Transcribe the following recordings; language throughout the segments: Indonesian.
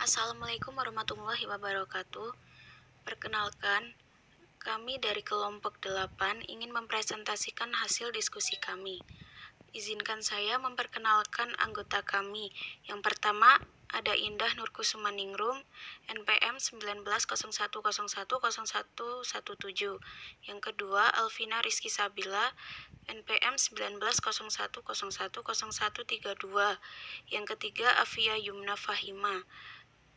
Assalamualaikum warahmatullahi wabarakatuh. Perkenalkan, kami dari kelompok 8 ingin mempresentasikan hasil diskusi kami. Izinkan saya memperkenalkan anggota kami. Yang pertama, ada Indah Nurkusumaningrum, NPM 1901010117. Yang kedua, Alvina Rizky Sabila, NPM 1901010132. Yang ketiga, Afia Yumna Fahima,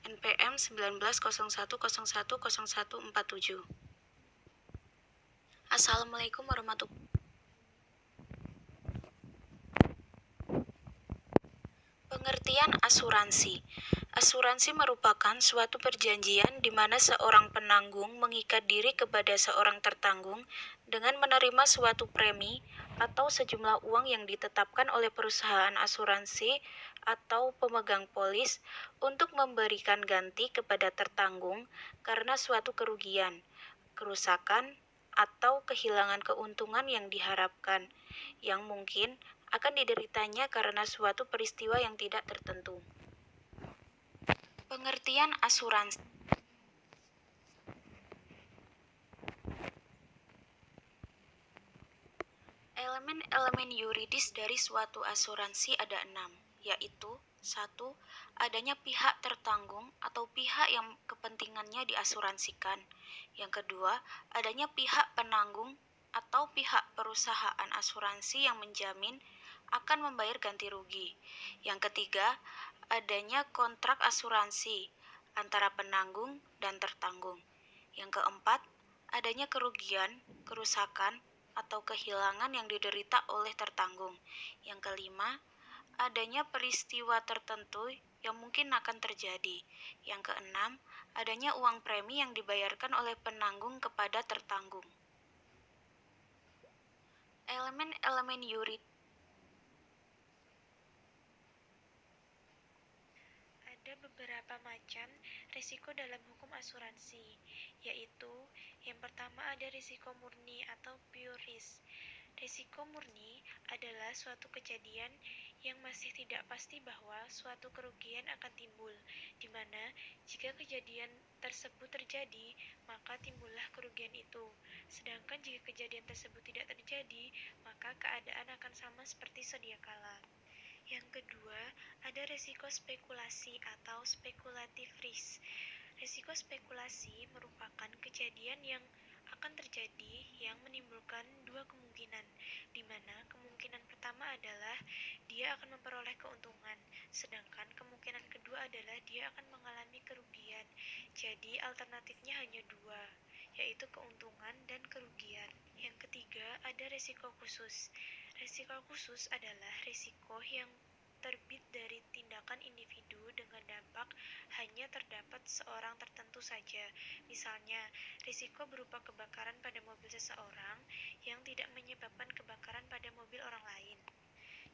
NPM 1901010147. Assalamualaikum warahmatullahi wabarakatuh. Pengertian asuransi. Asuransi merupakan suatu perjanjian di mana seorang penanggung mengikat diri kepada seorang tertanggung dengan menerima suatu premi atau sejumlah uang yang ditetapkan oleh perusahaan asuransi atau pemegang polis untuk memberikan ganti kepada tertanggung karena suatu kerugian, kerusakan, atau kehilangan keuntungan yang diharapkan, yang mungkin akan dideritanya karena suatu peristiwa yang tidak tertentu. Pengertian asuransi. Elemen-elemen yuridis dari suatu asuransi ada 6, yaitu 1. Adanya pihak tertanggung atau pihak yang kepentingannya diasuransikan. Yang kedua, adanya pihak penanggung atau pihak perusahaan asuransi yang menjamin akan membayar ganti rugi. Yang ketiga, adanya kontrak asuransi antara penanggung dan tertanggung. Yang keempat, adanya kerugian, kerusakan, atau kehilangan yang diderita oleh tertanggung. Yang kelima, adanya peristiwa tertentu yang mungkin akan terjadi. Yang keenam, adanya uang premi yang dibayarkan oleh penanggung kepada tertanggung. Elemen-elemen yuridis. Ada beberapa macam risiko dalam hukum asuransi, yaitu yang pertama ada risiko murni atau pure risk. Risiko murni adalah suatu kejadian yang masih tidak pasti bahwa suatu kerugian akan timbul, di mana jika kejadian tersebut terjadi, maka timbullah kerugian itu. Sedangkan jika kejadian tersebut tidak terjadi, maka keadaan akan sama seperti sedia kala. Yang kedua, ada risiko spekulasi atau speculative risk. Risiko spekulasi merupakan kejadian yang akan terjadi yang menimbulkan dua kemungkinan, di mana kemungkinan pertama adalah dia akan memperoleh keuntungan, sedangkan kemungkinan kedua adalah dia akan mengalami kerugian. Jadi alternatifnya hanya dua, yaitu keuntungan dan kerugian. Yang ketiga, ada risiko khusus. Risiko khusus adalah risiko yang terbit dari tindakan individu dengan dampak hanya terdapat seorang tertentu saja. Misalnya, risiko berupa kebakaran pada mobil seseorang yang tidak menyebabkan kebakaran pada mobil orang lain.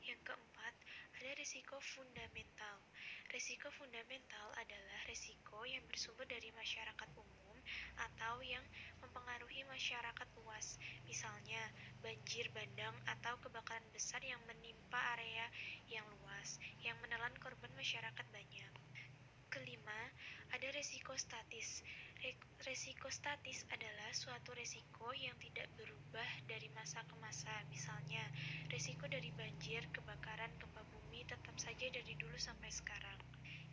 Yang keempat, ada risiko fundamental. Risiko fundamental adalah risiko yang bersumber dari masyarakat umum atau yang mempengaruhi masyarakat luas, misalnya banjir bandang atau kebakaran besar yang menimpa area yang luas, yang menelan korban masyarakat banyak. Kelima, ada risiko statis. Risiko statis adalah suatu risiko yang tidak berubah dari masa ke masa. Misalnya, risiko dari banjir, kebakaran, gempa bumi tetap saja dari dulu sampai sekarang.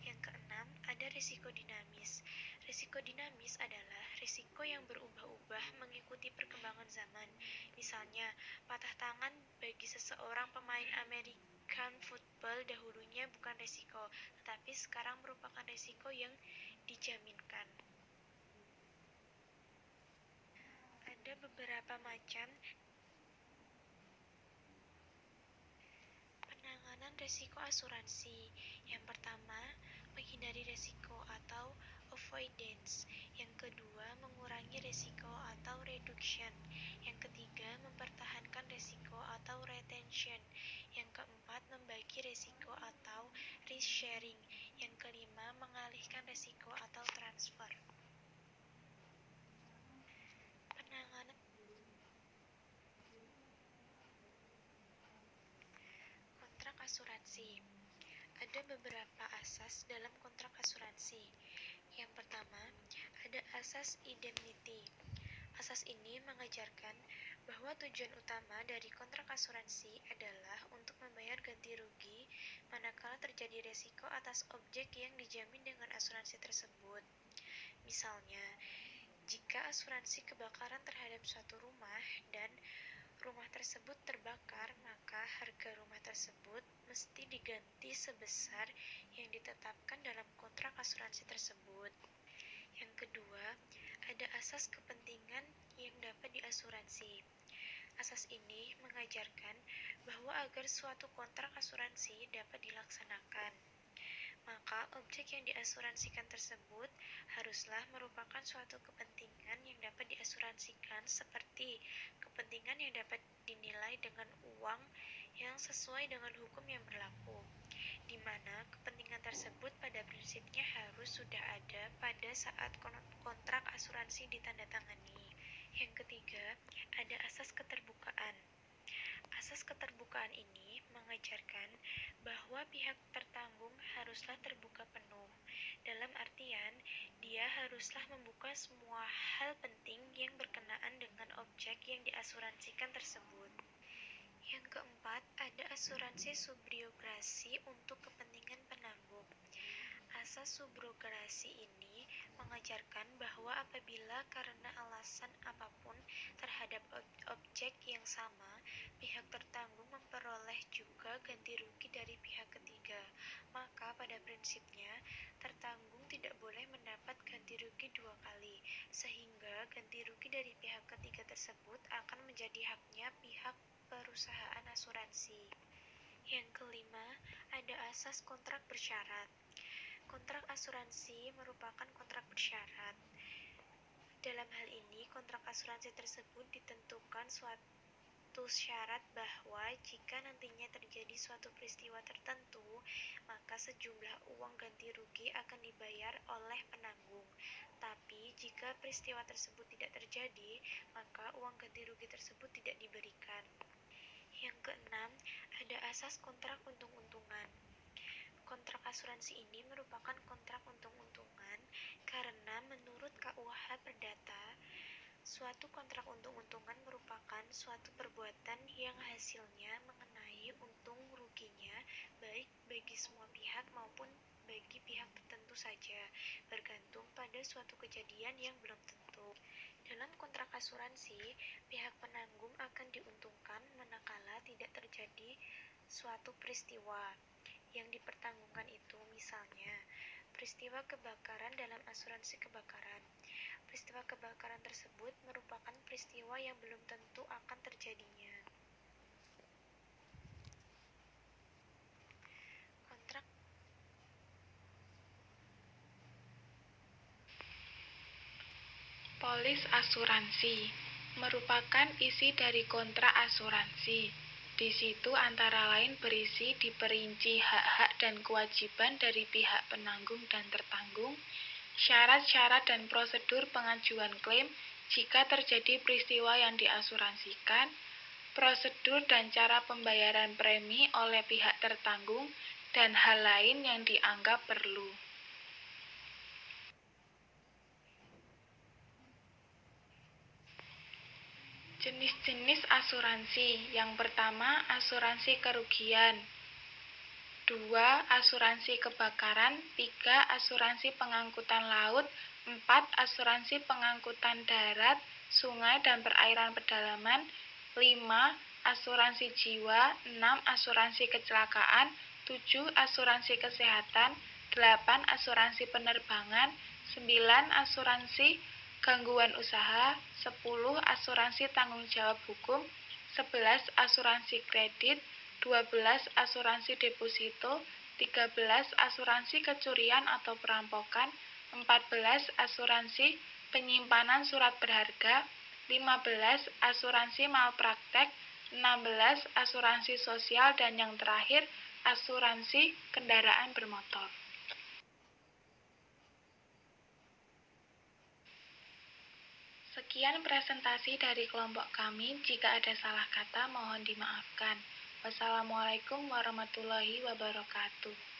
Yang keenam, ada risiko dinamis. Risiko dinamis adalah risiko yang berubah-ubah mengikuti perkembangan zaman. Misalnya, patah tangan bagi seseorang pemain American football dahulunya bukan risiko, tetapi sekarang merupakan risiko yang dijaminkan. Ada beberapa macam penanganan risiko asuransi. Yang pertama, menghindari risiko atau avoidance. Yang kedua, mengurangi risiko atau reduction. Yang ketiga, mempertahankan risiko atau retention. Yang keempat, membagi risiko atau risk sharing. Yang kelima, mengalihkan risiko atau transfer. Penanganan kontrak asuransi. Ada beberapa asas dalam kontrak asuransi. Yang pertama, ada asas indemnity. Asas ini mengajarkan bahwa tujuan utama dari kontrak asuransi adalah untuk membayar ganti rugi manakala terjadi resiko atas objek yang dijamin dengan asuransi tersebut. Misalnya, jika asuransi kebakaran terhadap suatu rumah dan rumah tersebut terbakar, maka harga rumah tersebut mesti diganti sebesar yang ditetapkan dalam kontrak asuransi tersebut. Yang kedua, ada asas kepentingan yang dapat diasuransi. Asas ini mengajarkan bahwa agar suatu kontrak asuransi dapat dilaksanakan, maka objek yang diasuransikan tersebut haruslah merupakan suatu kepentingan yang dapat diasuransikan, seperti kepentingan yang dapat dinilai dengan uang yang sesuai dengan hukum yang berlaku, di mana kepentingan tersebut pada prinsipnya harus sudah ada pada saat kontrak asuransi ditandatangani. Yang ketiga, ada asas keterbukaan. Asas keterbukaan ini mengajarkan bahwa pihak tertanggung haruslah terbuka penuh, dalam artian dia haruslah membuka semua hal penting yang berkenaan dengan objek yang diasuransikan tersebut. Yang keempat, ada asuransi subrogasi untuk kepentingan penanggung. Asas subrogasi ini mengajarkan bahwa apabila karena alasan apapun terhadap objek yang sama, pihak tertanggung memperoleh juga ganti rugi dari pihak ketiga, maka pada prinsipnya tertanggung tidak boleh mendapat ganti rugi dua kali, sehingga ganti rugi dari pihak ketiga tersebut akan menjadi haknya pihak perusahaan asuransi. Yang kelima, ada asas kontrak bersyarat. Kontrak asuransi merupakan kontrak bersyarat. Dalam hal ini, kontrak asuransi tersebut ditentukan suatu syarat bahwa jika nantinya terjadi suatu peristiwa tertentu, maka sejumlah uang ganti rugi akan dibayar oleh penanggung. Tapi jika peristiwa tersebut tidak terjadi, maka uang ganti rugi tersebut tidak diberikan. Yang keenam, ada asas kontrak untung-untungan. Kontrak asuransi ini merupakan kontrak untung-untungan karena menurut KUH Perdata, suatu kontrak untung-untungan merupakan suatu perbuatan yang hasilnya mengenai untung ruginya baik bagi semua pihak maupun bagi pihak tertentu saja, bergantung pada suatu kejadian yang belum tentu. Dalam kontrak asuransi, pihak penanggung akan diuntungkan manakala tidak terjadi suatu peristiwa yang dipertanggungkan itu, misalnya peristiwa kebakaran dalam asuransi kebakaran. Peristiwa kebakaran tersebut merupakan peristiwa yang belum tentu akan terjadinya. Kontrak Polis asuransi merupakan isi dari kontrak asuransi. Di situ antara lain berisi diperinci hak-hak dan kewajiban dari pihak penanggung dan tertanggung, syarat-syarat dan prosedur pengajuan klaim jika terjadi peristiwa yang diasuransikan, prosedur dan cara pembayaran premi oleh pihak tertanggung, dan hal lain yang dianggap perlu. Jenis-jenis asuransi. Yang pertama, asuransi kerugian. 2. Asuransi kebakaran. 3. Asuransi pengangkutan laut. 4. Asuransi pengangkutan darat, sungai, dan perairan pedalaman. 5. Asuransi jiwa. 6. Asuransi kecelakaan. 7. Asuransi kesehatan. 8. Asuransi penerbangan. 9. Asuransi gangguan usaha. 10. Asuransi tanggung jawab hukum. 11. Asuransi kredit. 12. Asuransi deposito. 13. Asuransi kecurian atau perampokan. 14. Asuransi penyimpanan surat berharga. 15. Asuransi malpraktek. 16. Asuransi sosial. Dan yang terakhir, asuransi kendaraan bermotor. Sekian presentasi dari kelompok kami. Jika ada salah kata, mohon dimaafkan. Wassalamualaikum warahmatullahi wabarakatuh.